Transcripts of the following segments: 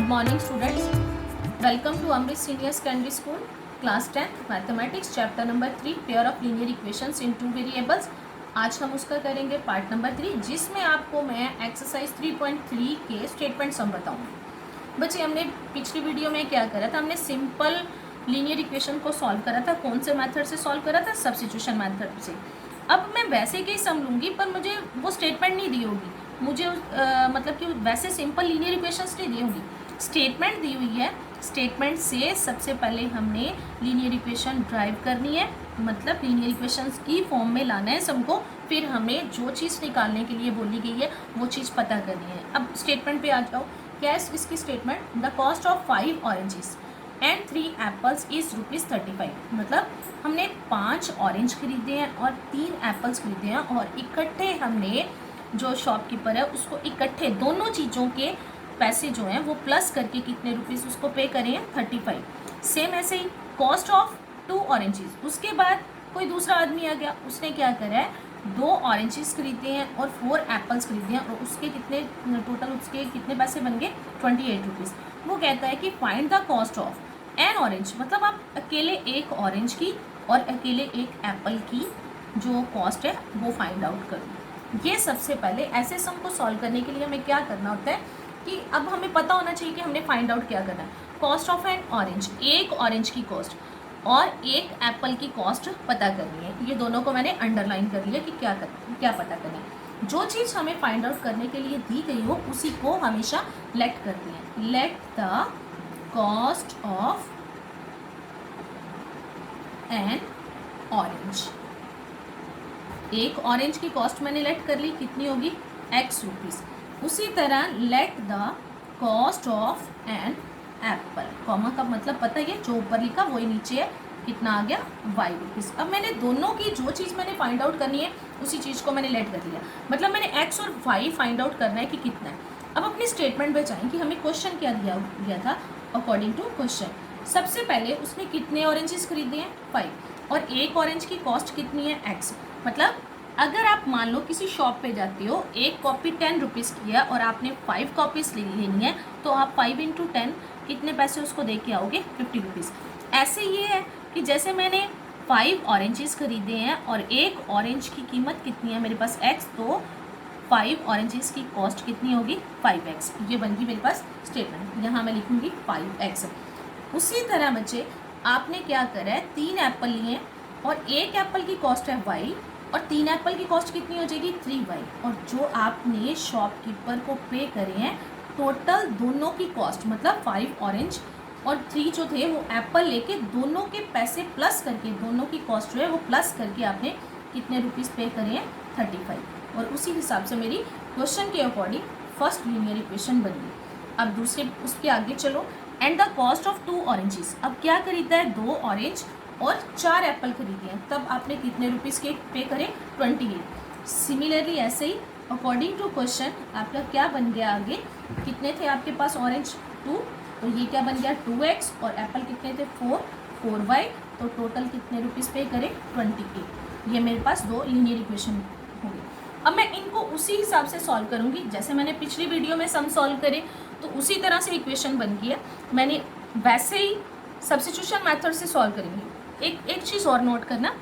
morning students, welcome to Amrit Senior Secondary School, class 10th Mathematics, chapter number 3, pair of linear equations in two variables। आज हम उसका करेंगे part number 3, जिसमें आपको मैं exercise 3.3 के स्टेटमेंट सम बताऊंगी। बच्चे हमने पिछली वीडियो में क्या करा था, हमने सिंपल लीनियर इक्वेशन को सॉल्व करा था। कौन से मेथड से सॉल्व करा था? सब्स्टिट्यूशन मेथड से। अब मैं वैसे के ही सम लूँगी, पर मुझे वो स्टेटमेंट नहीं दी होगी, मुझे मतलब कि वैसे सिंपल लीनियर इक्वेशंस नहीं दी होगी, स्टेटमेंट दी हुई है। स्टेटमेंट से सबसे पहले हमने लीनियर इक्वेशन ड्राइव करनी है, मतलब लीनियर इक्वेशंस की फॉर्म में लाना है सबको। फिर हमें जो चीज़ निकालने के लिए बोली गई है वो चीज़ पता करनी है। अब स्टेटमेंट पे आ जाओ। क्या है इसकी statement? The cost of 5 oranges and 3 apples is ₹35। मतलब हमने 5 ऑरेंज खरीदे हैं और 3 एप्पल्स खरीदे हैं, और इकट्ठे हमने, जो शॉपकीपर है उसको इकट्ठे दोनों चीज़ों के पैसे जो हैं वो प्लस करके कितने रुपीस उसको पे करें हैं? 35। सेम ऐसे ही कॉस्ट ऑफ 2 ऑरेंजेस। उसके बाद कोई दूसरा आदमी आ गया, उसने क्या करा है, 2 ऑरेंजेस खरीदे हैं और 4 एप्पल्स खरीदे हैं, और उसके कितने टोटल उसके कितने पैसे बन गए? 28 रुपीज़। वो कहता है कि find the cost of an orange, मतलब आप अकेले एक ऑरेंज की और अकेले एक एप्पल की जो कॉस्ट है वो फाइंड आउट करो। ये सबसे पहले ऐसे सम को सॉल्व करने के लिए हमें क्या करना होता है कि अब हमें पता होना चाहिए कि हमने फाइंड आउट क्या करना है। कॉस्ट ऑफ एन ऑरेंज, एक ऑरेंज की कॉस्ट और एक एप्पल की कॉस्ट पता करनी है। ये दोनों को मैंने अंडरलाइन कर लिया कि क्या पता करना है। जो चीज़ हमें फाइंड आउट करने के लिए दी गई हो उसी को हमेशा लेट करते हैं। Let the cost of an orange, एक ऑरेंज की कॉस्ट मैंने लेट कर ली, कितनी होगी? x rupees. उसी तरह let the cost of an apple, comma का मतलब पता है, जो ऊपर लिखा वही नीचे है, कितना आ गया? y rupees. अब मैंने दोनों की जो चीज़ मैंने फाइंड आउट करनी है उसी चीज़ को मैंने लेट कर लिया, मतलब मैंने x और y फाइंड आउट करना है कि कितना है। अब अपनी स्टेटमेंट पे जाएं कि हमें क्वेश्चन क्या दिया गया था। अकॉर्डिंग टू क्वेश्चन, सबसे पहले उसने कितने ऑरेंजेस खरीदे हैं? 5, और एक ऑरेंज की कॉस्ट कितनी है? x। मतलब अगर आप मान लो किसी शॉप पे जाते हो, एक कॉपी 10 रुपीज़ की है और आपने 5 कॉपीज़ लेनी है, तो आप 5 × 10 कितने पैसे उसको दे के आओगे? 50 रुपीज़। ऐसे ये है कि जैसे मैंने 5 ऑरेंजेस खरीदे हैं और एक ऑरेंज की कीमत कितनी है मेरे पास? x, तो 5 ऑरेंजेस की कॉस्ट कितनी होगी? 5x। ये बन गई मेरे पास स्टेटमेंट, यहाँ मैं लिखूँगी 5x। उसी तरह बच्चे आपने क्या करा है, 3 एप्पल लिए और एक एप्पल की कॉस्ट है y, और 3 एप्पल की कॉस्ट कितनी हो जाएगी? 3y। और जो आपने शॉपकीपर को पे करे हैं टोटल दोनों की कॉस्ट, मतलब 5 ऑरेंज और 3 जो थे वो एप्पल लेके दोनों के पैसे प्लस करके, दोनों की कॉस्ट जो है वो प्लस करके आपने कितने रुपीज़ पे करे हैं? 35। और उसी हिसाब से मेरी क्वेश्चन के अकॉर्डिंग फर्स्ट लीनियर इक्वेशन बन गई। अब दूसरे उसके आगे चलो। And the cost of 2 oranges, अब क्या खरीदा है? 2 ऑरेंज और 4 एप्पल खरीदे हैं, तब आपने कितने रुपीज़ के पे करे? 28। सिमिलरली ऐसे ही अकॉर्डिंग टू क्वेश्चन आपका क्या बन गया आगे? कितने थे आपके पास ऑरेंज? 2, तो ये क्या बन गया? 2x, और एप्पल कितने थे? 4y, तो टोटल कितने रुपीज़ पे करे? 28। ये मेरे पास 2 लीनियर इक्वेशन हो गई। अब मैं इनको उसी हिसाब से सॉल्व करूँगी जैसे मैंने पिछली वीडियो में सम सॉल्व करे, तो उसी तरह से इक्वेशन बन गई है। मैंने वैसे ही सब्स्टिट्यूशन मेथड से सॉल्व करेंगे। एक चीज़ और नोट करना,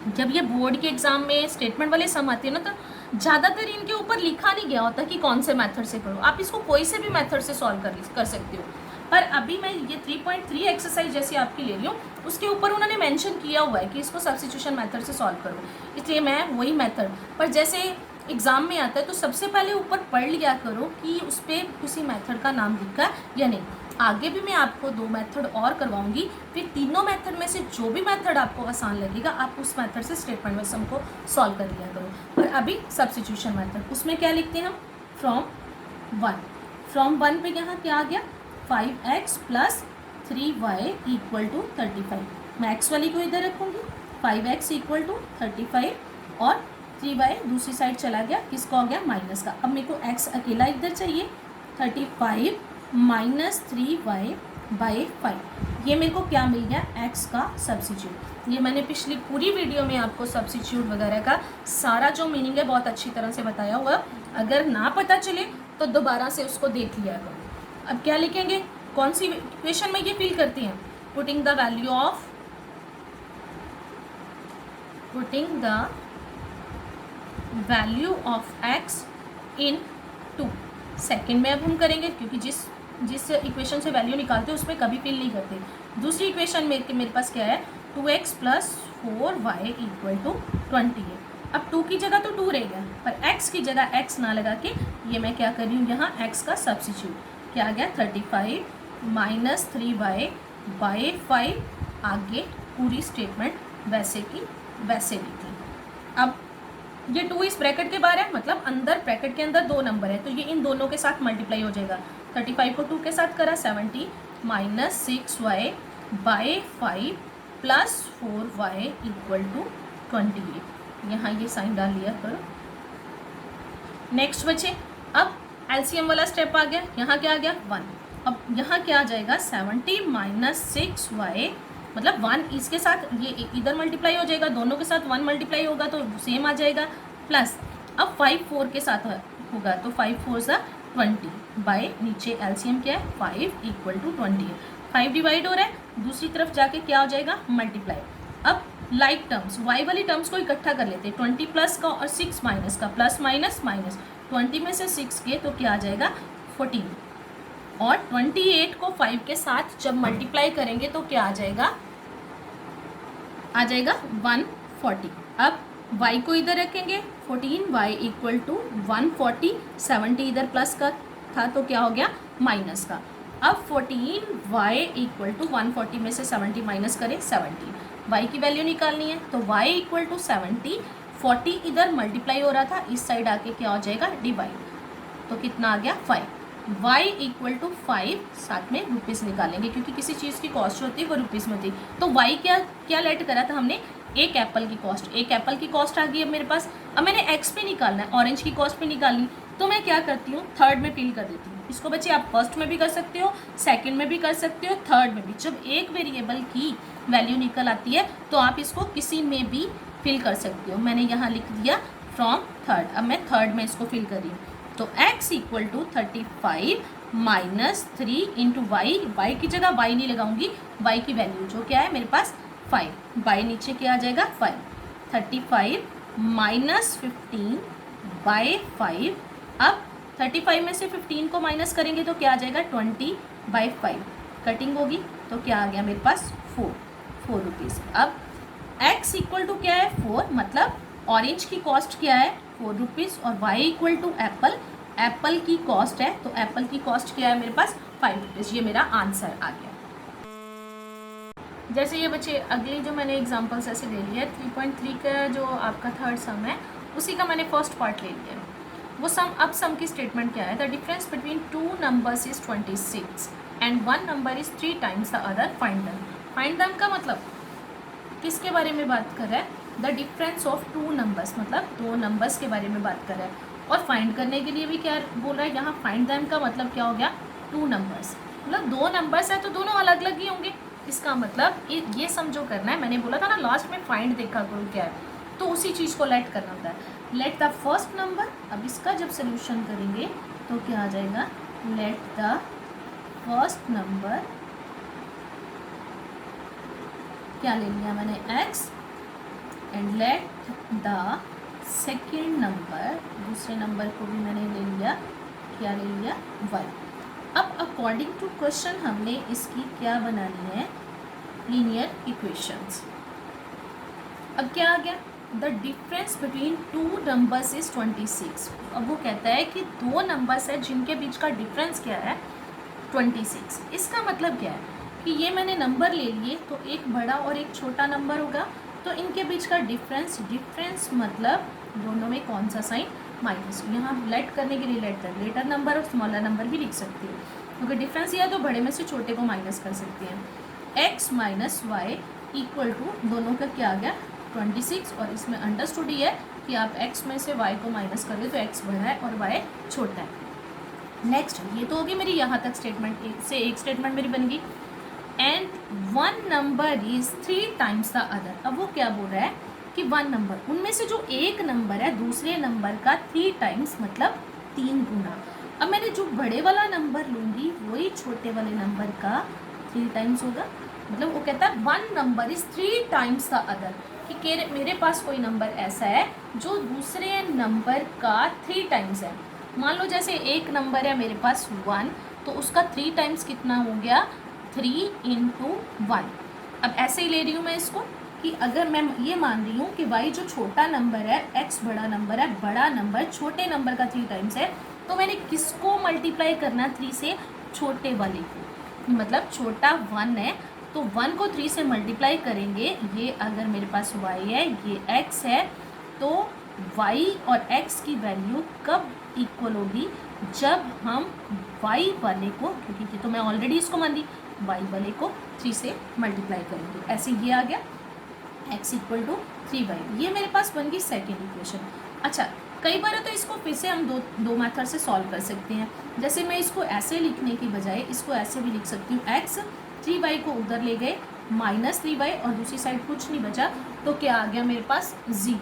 जब ये बोर्ड के एग्जाम में स्टेटमेंट वाले सम आते हैं ना, तो ज़्यादातर इनके ऊपर लिखा नहीं गया होता कि कौन से मेथड से करो। आप इसको कोई से भी मेथड से सॉल्व कर सकते हो, पर अभी मैं ये 3.3 एक्सरसाइज जैसी आपकी ले रही हूँ, उसके ऊपर उन्होंने मेंशन किया हुआ है कि इसको सब्स्टिट्यूशन मेथड से सॉल्व करो, इसलिए मैं वही मेथड। पर जैसे एग्ज़ाम में आता है तो सबसे पहले ऊपर पढ़ लिया करो कि उस पर किसी मेथड का नाम लिखा है या नहीं। आगे भी मैं आपको 2 मेथड और करवाऊंगी, फिर तीनों मेथड में से जो भी मेथड आपको आसान लगेगा आप उस मेथड से स्टेटमेंट में सम को सॉल्व कर लिया करो। पर अभी सब्स्टिट्यूशन मेथड, उसमें क्या लिखते हैं हम? फ्रॉम 1 पे यहाँ क्या आ गया? 5x + 3y = 35। मैं x वाली को इधर रखूँगी, 5x = 35 और 3y दूसरी साइड चला गया, किसको हो गया? माइनस का। अब मेरे को x अकेला इधर चाहिए, 35 - 3y/5। ये मेरे को क्या मिल गया? x का सब्स्टिट्यूट। ये मैंने पिछली पूरी वीडियो में आपको सब्स्टिट्यूट वगैरह का सारा जो मीनिंग है बहुत अच्छी तरह से बताया हुआ। अगर ना पता चले तो दोबारा से उसको देख लिया करो। अब क्या लिखेंगे, कौन सी इक्वेशन में ये फिल करती हैं, putting the value of x in 2। Second में अब हम करेंगे, क्योंकि जिस इक्वेशन से वैल्यू निकालते हैं उसमें कभी फिल नहीं करते। दूसरी इक्वेशन में मेरे पास क्या है, 2x + 4y = 20 है। अब 2 की जगह तो 2 रहेगा, पर x की जगह x ना लगा के ये मैं क्या कर रही हूँ, यहाँ x का सब्स्टिट्यूट, क्या आ गया 35 - 3y/5। आगे पूरी स्टेटमेंट वैसे की वैसे लिखी। अब ये 2 इस ब्रैकेट के बाहर है, मतलब अंदर ब्रैकेट के अंदर 2 नंबर है, तो ये इन दोनों के साथ मल्टीप्लाई हो जाएगा। 35 को 2 के साथ करा 70 - 6y/5 + 4y = 28। यहाँ ये साइन डाल लिया करो। नेक्स्ट बचे, अब एलसीएम वाला स्टेप आ गया। यहाँ क्या आ गया 1। अब यहाँ क्या आ जाएगा 70 - 6y, मतलब 1 इसके साथ ये इधर मल्टीप्लाई हो जाएगा, दोनों के साथ 1 मल्टीप्लाई होगा तो सेम आ जाएगा, प्लस अब 5 4 के साथ होगा तो 5 4 = 20 बाय नीचे एलसीएम क्या है 5 = 20 है। 5 डिवाइड हो रहा है, दूसरी तरफ जाके क्या हो जाएगा मल्टीप्लाई। अब लाइक टर्म्स y वाली टर्म्स को इकट्ठा कर लेते हैं, 20 प्लस का और 6 माइनस का, प्लस माइनस माइनस, 20 में से 6 के तो क्या आ जाएगा 14, और 28 को 5 के साथ जब मल्टीप्लाई करेंगे तो क्या आ जाएगा 140। अब y को इधर रखेंगे, 14y = 140, 70 इधर प्लस का था तो क्या हो गया माइनस का। अब 14y = 140 में से 70 माइनस करें 70, y की वैल्यू निकालनी है तो y = 70, 40 इधर मल्टीप्लाई हो रहा था, इस साइड आके क्या हो जाएगा डिवाइड, तो कितना आ गया 5। y = 5, साथ में रुपीज़ निकालेंगे क्योंकि किसी चीज़ की कॉस्ट होती है वो रुपीज़ में होती है। तो y क्या लेट करा था हमने, एक एप्पल की कॉस्ट, एक एप्पल की कॉस्ट आ गई है मेरे पास। अब मैंने x पे निकालना है, ऑरेंज की कॉस्ट पे निकालनी, तो मैं क्या करती हूँ थर्ड में फिल कर देती हूँ। इसको बच्चे आप फर्स्ट में भी कर सकते हो, सेकंड में भी कर सकते हो, थर्ड में भी। जब एक वेरिएबल की वैल्यू निकल आती है तो आप इसको किसी में भी फिल कर सकते हो। मैंने यहाँ लिख दिया फ्रॉम थर्ड, अब मैं थर्ड में इसको फिल कर रही हूँ। तो x = 35 - 3 × y की जगह y नहीं लगाऊंगी, y की वैल्यू जो क्या है मेरे पास 5, बाई नीचे क्या आ जाएगा 5, 35 - 15/5। अब 35 में से 15 को माइनस करेंगे तो क्या आ जाएगा 20/5, कटिंग होगी तो क्या आ गया मेरे पास 4 रुपीज़। अब x = क्या है 4, मतलब ऑरेंज की कॉस्ट क्या है 4 रुपीज़, और y = एप्पल की कॉस्ट है, तो एप्पल की कॉस्ट क्या है मेरे पास 5 रुपीज़। ये मेरा आंसर आ गया। जैसे ये बच्चे अगली जो मैंने एग्जांपल्स ऐसे ले लिया, 3.3 का जो आपका थर्ड सम है उसी का मैंने फर्स्ट पार्ट ले लिया। वो सम की स्टेटमेंट क्या है, the difference between 2 numbers is 26 and 1 number is 3 times the other, find them. Find them का मतलब किसके बारे में बात कर रहा है, द डिफरेंस ऑफ 2 नंबर्स, मतलब 2 नंबर्स के बारे में बात कर रहा है। और फाइंड करने के लिए भी क्या बोल रहा है यहाँ, फाइंड देम का मतलब क्या हो गया 2 नंबर्स, मतलब 2 नंबर्स है तो दोनों अलग अलग ही होंगे। इसका मतलब ये समझो करना है, मैंने बोला था ना लास्ट में फाइंड देखा करो क्या है, तो उसी चीज़ को लेट करना होता है। लेट द फर्स्ट नंबर, अब इसका जब सोल्यूशन करेंगे तो क्या आ जाएगा, लेट द फर्स्ट नंबर, क्या ले लिया मैंने x, and let the second number, दूसरे नंबर को भी मैंने ले लिया, क्या ले लिया y। अब अकॉर्डिंग टू क्वेश्चन हमने इसकी क्या बनानी है, लीनियर इक्वेशंस। अब क्या आ गया, the difference between 2 numbers is 26। अब वो कहता है कि 2 नंबर्स है जिनके बीच का डिफरेंस क्या है 26। इसका मतलब क्या है कि ये मैंने नंबर ले लिए तो एक बड़ा और एक छोटा नंबर होगा, तो इनके बीच का डिफरेंस मतलब दोनों में कौन सा साइन, माइनस। यहाँ लेट करने के लिए लेटर नंबर और स्मॉलर नंबर भी लिख सकती है, क्योंकि डिफरेंस यह है तो बड़े में से छोटे को माइनस कर सकते हैं। x - y = दोनों का क्या आ गया 26, और इसमें अंडरस्टूड ही है कि आप x में से y को माइनस करें तो x बड़ा है और y छोटा है। नेक्स्ट, ये तो होगी मेरी यहाँ तक स्टेटमेंट, एक स्टेटमेंट मेरी बन गई। And 1 number is 3 times the other. अब वो क्या बोल रहा है कि 1 नंबर, उनमें से जो एक नंबर है दूसरे नंबर का 3 times मतलब 3 गुना। अब मैंने जो बड़े वाला नंबर लूँगी वही छोटे वाले नंबर का 3 टाइम्स होगा। मतलब वो कहता है 1 number is 3 times the other, कि मेरे पास कोई नंबर ऐसा है जो दूसरे नंबर का 3 टाइम्स है। मान लो जैसे एक नंबर है मेरे पास 1, तो उसका 3 टाइम्स कितना हो गया, 3 × 1। अब ऐसे ही ले रही हूँ मैं इसको कि अगर मैं ये मान रही हूँ कि y जो छोटा नंबर है, x बड़ा नंबर है, बड़ा नंबर छोटे नंबर का 3 टाइम्स है, तो मैंने किसको मल्टीप्लाई करना 3 से, छोटे वाले को। मतलब छोटा 1 है तो 1 को 3 से मल्टीप्लाई करेंगे। ये अगर मेरे पास y है, ये x है, तो y और x की वैल्यू कब इक्वल होगी, जब हम y वाले को, क्योंकि ये तो मैं ऑलरेडी इसको मान ली, y वाले को 3 से मल्टीप्लाई करेंगे। ऐसे ये आ गया x = 3y। ये मेरे पास बन गई सेकेंड इक्वेशन। अच्छा, कई बार तो इसको फिर से हम दो मेथड से सॉल्व कर सकते हैं। जैसे मैं इसको ऐसे लिखने की बजाय इसको ऐसे भी लिख सकती हूँ, x 3y को उधर ले गए, -3y, और दूसरी साइड कुछ नहीं बचा, तो क्या आ गया मेरे पास 0।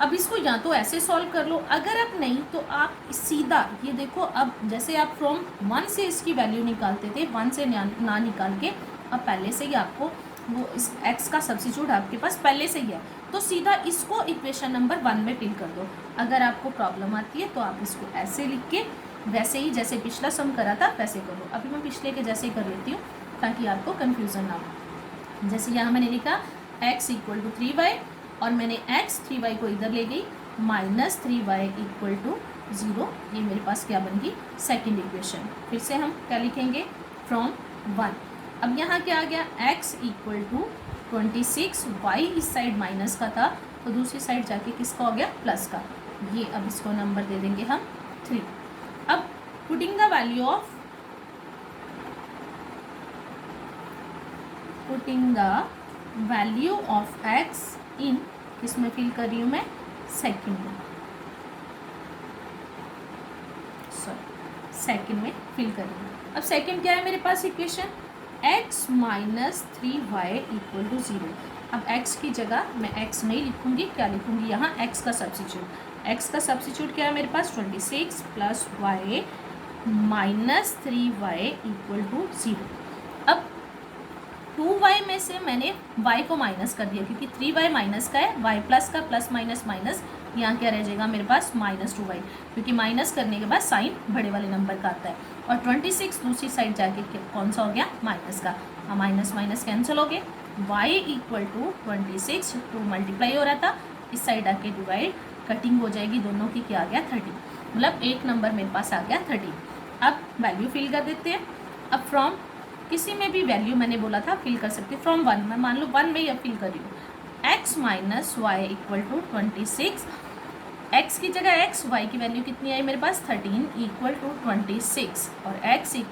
अब इसको या तो ऐसे सॉल्व कर लो, अगर आप नहीं तो आप सीधा ये देखो, अब जैसे आप फ्रॉम 1 से इसकी वैल्यू निकालते थे, 1 से ना निकाल के अब पहले से ही आपको वो इस x का सब्स्टिट्यूट आपके पास पहले से ही है, तो सीधा इसको इक्वेशन नंबर 1 में फिल कर दो। अगर आपको प्रॉब्लम आती है तो आप इसको ऐसे लिख के वैसे ही जैसे पिछला सम करा था वैसे करो। अभी मैं पिछले के जैसे ही कर लेती हूँ ताकि आपको कन्फ्यूज़न ना हो। जैसे यहाँ मैंने लिखा x = 3y, और मैंने x 3y को इधर ले गई, -3y = 0। ये मेरे पास क्या बन गई, सेकेंड इक्वेशन। फिर से हम क्या लिखेंगे, फ्रॉम 1। अब यहाँ क्या आ गया, x = 26, y इस साइड माइनस का था तो दूसरी साइड जाके किसका हो गया, प्लस का। ये अब इसको नंबर दे देंगे हम 3। अब putting the value of x इन, किसमें फिल कर रही हूँ मैं, सेकंड में, सेकंड में फिल कर रही हूँ। अब सेकंड क्या है मेरे पास इक्वेशन, x - 3y = 0। अब x की जगह मैं x नहीं लिखूंगी, क्या लिखूंगी यहाँ, x का सब्स्टिट्यूट क्या है मेरे पास, 26 + y - 3y = 0। अब 2y में से मैंने y को माइनस कर दिया, क्योंकि 3y माइनस का है, y प्लस का, प्लस माइनस माइनस, यहाँ क्या रह जाएगा मेरे पास, -2y, क्योंकि माइनस करने के बाद साइन बड़े वाले नंबर का आता है। और 26 दूसरी साइड जाके कौन सा हो गया, माइनस का, माइनस माइनस कैंसिल हो गए। y = 26, 2 मल्टीप्लाई हो रहा था, इस साइड आके डिवाइड, कटिंग हो जाएगी दोनों की, क्या आ गया 30। मतलब एक नंबर मेरे पास आ गया 30। अब वैल्यू फिल कर देते हैं। अब फ्रॉम किसी में भी वैल्यू मैंने बोला था फिल कर सकते, फ्रॉम 1, मैं मान लो 1 में ही अब फिल कर रही हूँ। x - y = 26, x की जगह x, y की वैल्यू कितनी आई मेरे पास, 13 = 26, और x =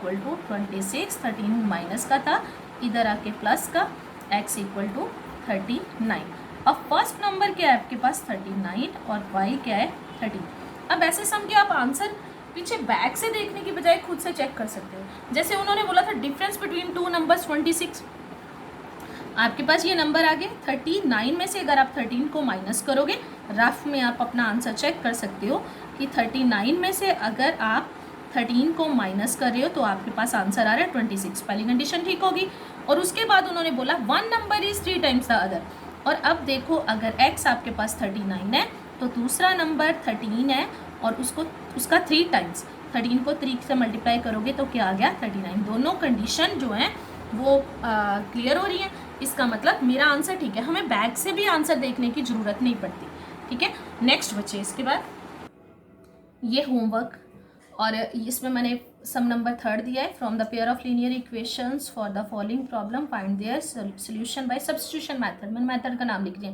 26, 13 माइनस का था, इधर आके प्लस का, x = 39। अब फर्स्ट नंबर क्या है आपके पास, 39, और y क्या है, 13। अब ऐसे सम के आप आंसर पीछे बैक से देखने की बजाय खुद से चेक कर सकते हो। जैसे उन्होंने बोला था डिफरेंस बिटवीन 2 नंबर्स 26, आपके पास ये नंबर आ गए 39 में से अगर आप 13 को माइनस करोगे, रफ में आप अपना आंसर चेक कर सकते हो कि 39 में से अगर आप 13 को माइनस कर रहे हो तो आपके पास आंसर आ रहा है 26। पहली कंडीशन ठीक होगी। और उसके बाद उन्होंने बोला 1 number is 3 times the other. और अब देखो अगर x आपके पास 39 है तो दूसरा नंबर 13 है और उसका 3 टाइम्स, 13 को 3 से मल्टीप्लाई करोगे तो क्या आ गया 39। दोनों कंडीशन जो हैं वो क्लियर हो रही है। इसका मतलब मेरा आंसर ठीक है, हमें बैक से भी आंसर देखने की ज़रूरत नहीं पड़ती। ठीक है, नेक्स्ट बच्चे इसके बाद ये होमवर्क, और इसमें मैंने सम नंबर 3 दिया है। From the pair of linear equations for the following problem find their solution by substitution method. मैंने मेथड का नाम लिख दिया।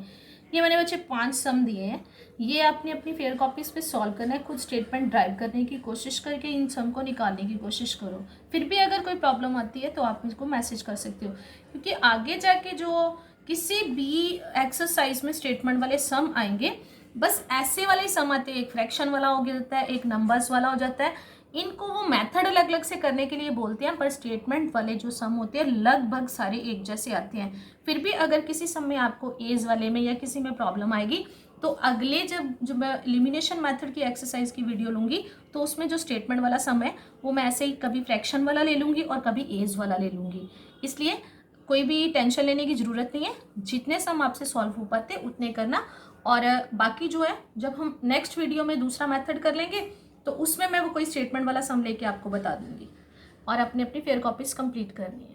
ये मैंने बच्चे 5 सम दिए हैं, ये आपने अपनी फेयर कॉपीज पे सॉल्व करना है। खुद स्टेटमेंट ड्राइव करने की कोशिश करके इन सम को निकालने की कोशिश करो। फिर भी अगर कोई प्रॉब्लम आती है तो आप मुझको मैसेज कर सकते हो, क्योंकि आगे जाके जो किसी भी एक्सरसाइज में स्टेटमेंट वाले सम आएंगे, बस ऐसे वाले सम आते हैं। एक फ्रैक्शन वाला हो जाता है, एक नंबर्स वाला हो जाता है। इनको वो मेथड अलग अलग से करने के लिए बोलते हैं, पर स्टेटमेंट वाले जो सम होते हैं लगभग सारे एक जैसे आते हैं। फिर भी अगर किसी सम में आपको एज वाले में या किसी में प्रॉब्लम आएगी तो अगले जब मैं एलिमिनेशन मेथड की एक्सरसाइज की वीडियो लूँगी तो उसमें जो स्टेटमेंट वाला सम है वो मैं ऐसे ही कभी फ्रैक्शन वाला ले लूँगी और कभी एज वाला ले लूँगी। इसलिए कोई भी टेंशन लेने की ज़रूरत नहीं है, जितने सम आपसे सॉल्व हो पाते उतने करना। और बाकी जो है जब हम नेक्स्ट वीडियो में दूसरा मेथड कर लेंगे तो उसमें मैं वो कोई स्टेटमेंट वाला सम लेके आपको बता दूंगी। और अपनी अपनी फेयर कॉपीज कंप्लीट करनी है।